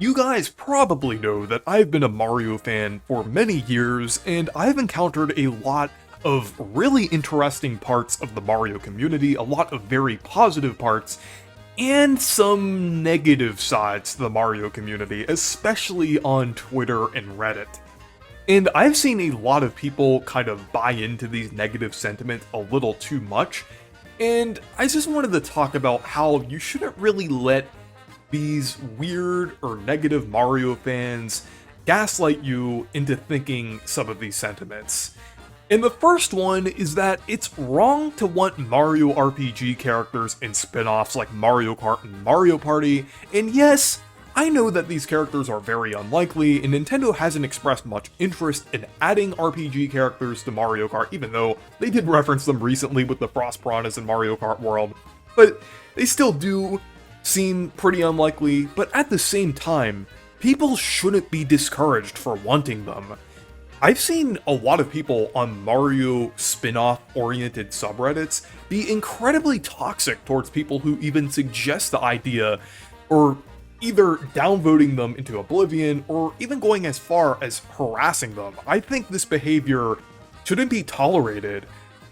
You guys probably know that I've been a Mario fan for many years, and I've encountered a lot of really interesting parts of the Mario community, a lot of very positive parts, and some negative sides to the Mario community, especially on Twitter and Reddit. And I've seen a lot of people kind of buy into these negative sentiments a little too much, and I just wanted to talk about how you shouldn't really let these weird or negative Mario fans gaslight you into thinking some of these sentiments. And the first one is that it's wrong to want Mario RPG characters in spin-offs like Mario Kart and Mario Party, and yes, I know that these characters are very unlikely, and Nintendo hasn't expressed much interest in adding RPG characters to Mario Kart, even though they did reference them recently with the Frost Piranhas in Mario Kart World, but they still do seem pretty unlikely, but at the same time, people shouldn't be discouraged for wanting them. I've seen a lot of people on Mario spin-off oriented subreddits be incredibly toxic towards people who even suggest the idea, or either downvoting them into oblivion, or even going as far as harassing them. I think this behavior shouldn't be tolerated.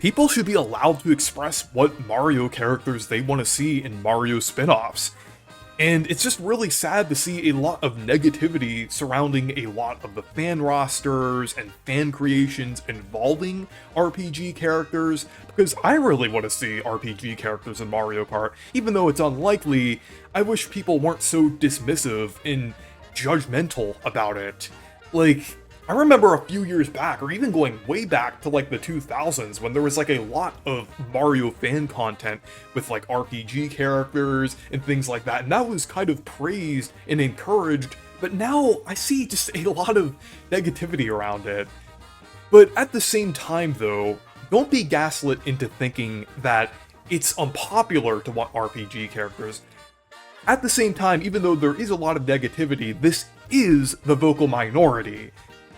People should be allowed to express what Mario characters they want to see in Mario spin-offs. And it's just really sad to see a lot of negativity surrounding a lot of the fan rosters and fan creations involving RPG characters, because I really want to see RPG characters in Mario Kart. Even though it's unlikely, I wish people weren't so dismissive and judgmental about it. Like, I remember a few years back, or even going way back to like the 2000s, when there was like a lot of Mario fan content with like RPG characters and things like that, and that was kind of praised and encouraged, but now I see just a lot of negativity around it. But at the same time though, don't be gaslit into thinking that it's unpopular to want RPG characters. At the same time, even though there is a lot of negativity, this is the vocal minority.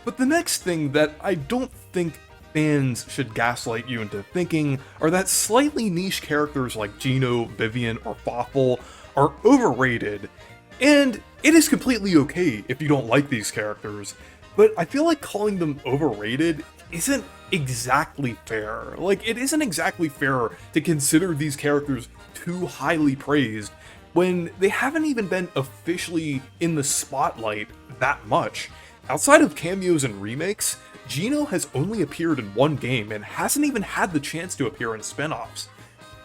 But the next thing that I don't think fans should gaslight you into thinking are that slightly niche characters like Geno, Vivian, or Fawful are overrated. And it is completely okay if you don't like these characters, but I feel like calling them overrated isn't exactly fair. Like, it isn't exactly fair to consider these characters too highly praised when they haven't even been officially in the spotlight that much. Outside of cameos and remakes, Geno has only appeared in one game and hasn't even had the chance to appear in spin-offs.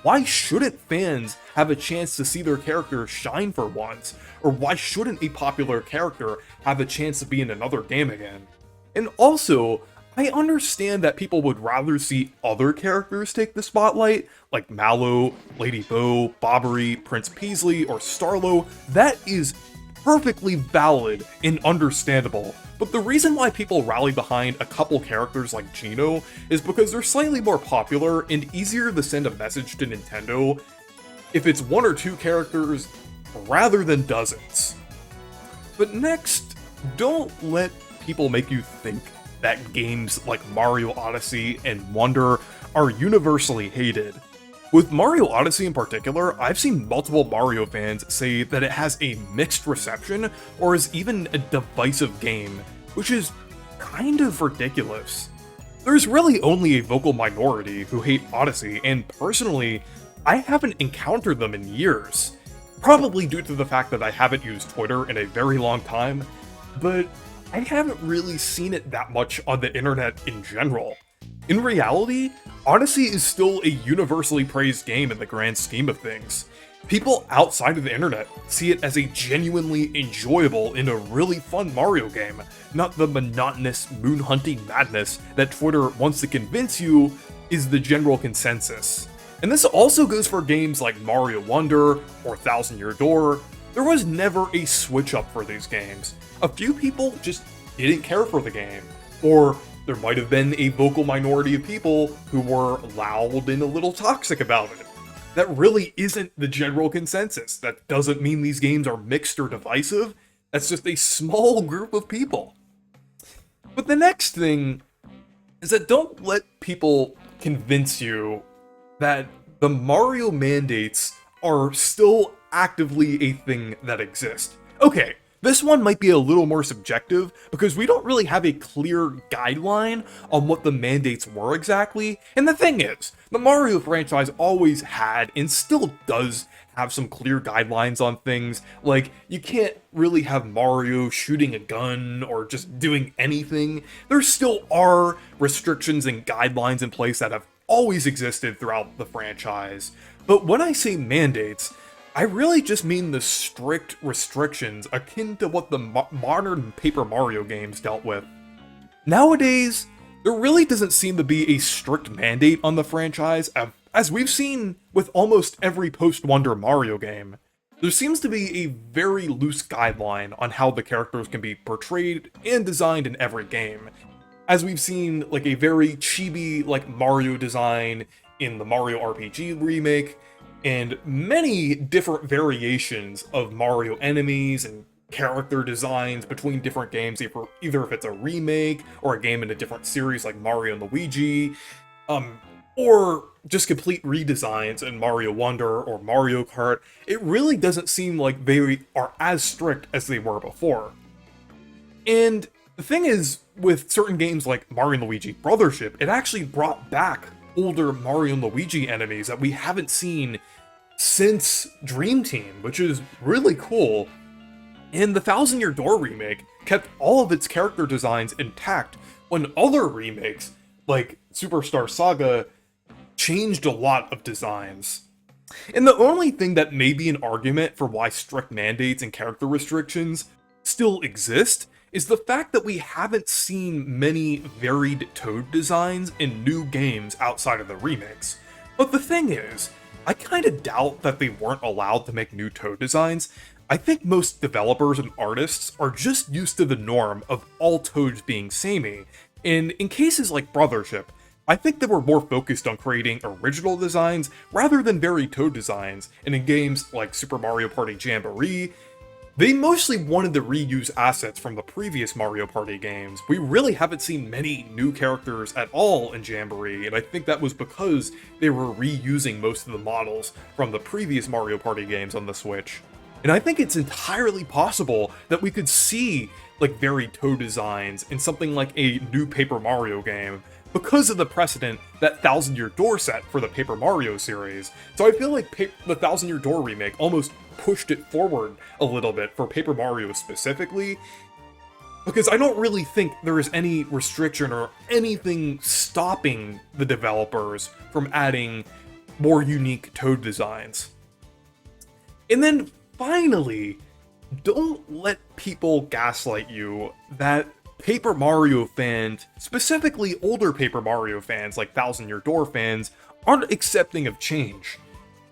Why shouldn't fans have a chance to see their character shine for once? Or why shouldn't a popular character have a chance to be in another game again? And also, I understand that people would rather see other characters take the spotlight, like Mallow, Lady Bow, Bobbery, Prince Peasley, or Starlo. That is perfectly valid and understandable. But the reason why people rally behind a couple characters like Geno is because they're slightly more popular and easier to send a message to Nintendo if it's one or two characters rather than dozens. But next, don't let people make you think that games like Mario Odyssey and Wonder are universally hated. With Mario Odyssey in particular, I've seen multiple Mario fans say that it has a mixed reception or is even a divisive game, which is kind of ridiculous. There's really only a vocal minority who hate Odyssey, and personally, I haven't encountered them in years. Probably due to the fact that I haven't used Twitter in a very long time, but I haven't really seen it that much on the internet in general. In reality, Odyssey is still a universally praised game in the grand scheme of things. People outside of the internet see it as a genuinely enjoyable and a really fun Mario game, not the monotonous moon-hunting madness that Twitter wants to convince you is the general consensus. And this also goes for games like Mario Wonder or Thousand Year Door. There was never a switch up for these games. A few people just didn't care for the game, or there might have been a vocal minority of people who were loud and a little toxic about it. That really isn't the general consensus. That doesn't mean these games are mixed or divisive. That's just a small group of people. But the next thing is that don't let people convince you that the Mario mandates are still actively a thing that exists. Okay, This one might be a little more subjective because we don't really have a clear guideline on what the mandates were exactly. And the thing is, the Mario franchise always had and still does have some clear guidelines on things. Like, you can't really have Mario shooting a gun or just doing anything. There still are restrictions and guidelines in place that have always existed throughout the franchise. But when I say mandates, I really just mean the strict restrictions akin to what the modern Paper Mario games dealt with. Nowadays, there really doesn't seem to be a strict mandate on the franchise, as we've seen with almost every post-Wonder Mario game. There seems to be a very loose guideline on how the characters can be portrayed and designed in every game. As we've seen like a very chibi like Mario design in the Mario RPG remake, and many different variations of Mario enemies and character designs between different games, either if it's a remake or a game in a different series like Mario and Luigi, or just complete redesigns in Mario Wonder or Mario Kart. It really doesn't seem like they are as strict as they were before. And the thing is, with certain games like Mario and Luigi Brothership, it actually brought back older Mario and Luigi enemies that we haven't seen since Dream Team, which is really cool. And the Thousand Year Door remake kept all of its character designs intact when other remakes, like Superstar Saga, changed a lot of designs. And the only thing that may be an argument for why strict mandates and character restrictions still exist is the fact that we haven't seen many varied Toad designs in new games outside of the remakes. But the thing is, I kinda doubt that they weren't allowed to make new Toad designs. I think most developers and artists are just used to the norm of all Toads being samey, and in cases like Brothership, I think they were more focused on creating original designs rather than varied Toad designs, and in games like Super Mario Party Jamboree, they mostly wanted to reuse assets from the previous Mario Party games. We really haven't seen many new characters at all in Jamboree, and I think that was because they were reusing most of the models from the previous Mario Party games on the Switch. And I think it's entirely possible that we could see like varied Toad designs in something like a new Paper Mario game, because of the precedent that Thousand Year Door set for the Paper Mario series. So I feel like the Thousand Year Door remake almost pushed it forward a little bit for Paper Mario specifically, because I don't really think there is any restriction or anything stopping the developers from adding more unique Toad designs. And then finally, don't let people gaslight you that Paper Mario fans, specifically older Paper Mario fans like Thousand Year Door fans, aren't accepting of change.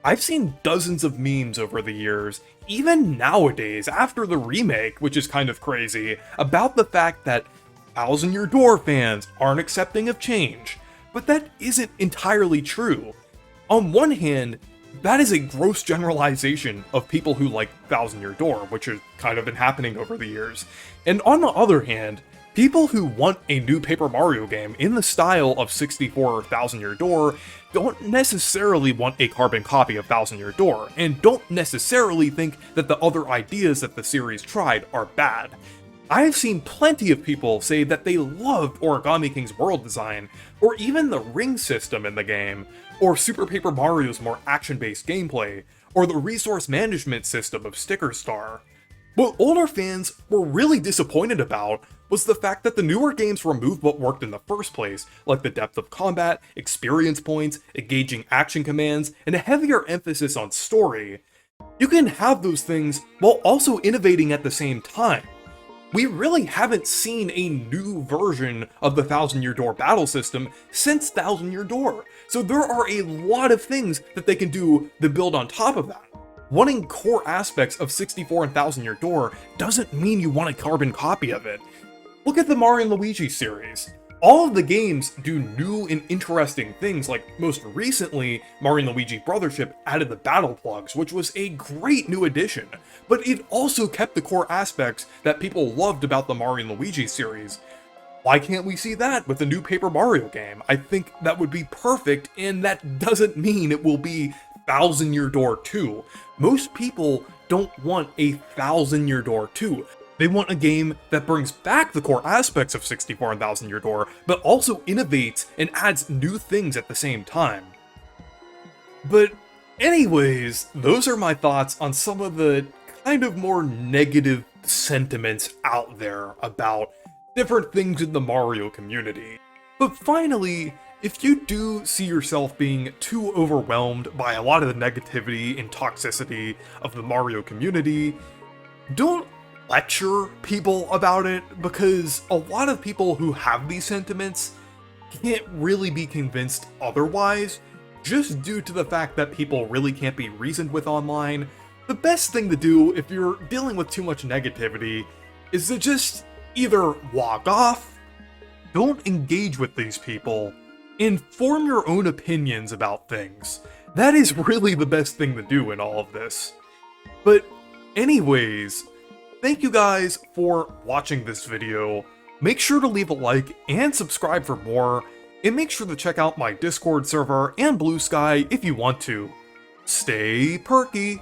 I've seen dozens of memes over the years, even nowadays after the remake, which is kind of crazy, about the fact that Thousand Year Door fans aren't accepting of change. But that isn't entirely true. On one hand, that is a gross generalization of people who like Thousand Year Door, which has kind of been happening over the years. And on the other hand, people who want a new Paper Mario game in the style of 64 or Thousand Year Door don't necessarily want a carbon copy of Thousand Year Door, and don't necessarily think that the other ideas that the series tried are bad. I've seen plenty of people say that they loved Origami King's world design, or even the ring system in the game, or Super Paper Mario's more action-based gameplay, or the resource management system of Sticker Star. What older fans were really disappointed about was the fact that the newer games removed what worked in the first place, like the depth of combat, experience points, engaging action commands, and a heavier emphasis on story. You can have those things while also innovating at the same time. We really haven't seen a new version of the Thousand Year Door battle system since Thousand Year Door, so there are a lot of things that they can do to build on top of that. Wanting core aspects of 64 and Thousand Year Door doesn't mean you want a carbon copy of it. Look at the Mario and Luigi series. All of the games do new and interesting things, like most recently, Mario and Luigi Brothership added the battle plugs, which was a great new addition, but it also kept the core aspects that people loved about the Mario and Luigi series. Why can't we see that with the new Paper Mario game? I think that would be perfect, and that doesn't mean it will be Thousand Year Door 2. Most people don't want a Thousand Year Door 2. They want a game that brings back the core aspects of 64 and Thousand Year Door, but also innovates and adds new things at the same time. But anyways, those are my thoughts on some of the kind of more negative sentiments out there about different things in the Mario community. But finally, if you do see yourself being too overwhelmed by a lot of the negativity and toxicity of the Mario community, don't lecture people about it, because a lot of people who have these sentiments can't really be convinced otherwise, just due to the fact that people really can't be reasoned with online. The best thing to do if you're dealing with too much negativity is to just either walk off, don't engage with these people, and form your own opinions about things. That is really the best thing to do in all of this. But anyways, thank you guys for watching this video. Make sure to leave a like and subscribe for more, and make sure to check out my Discord server and Blue Sky if you want to. Stay perky!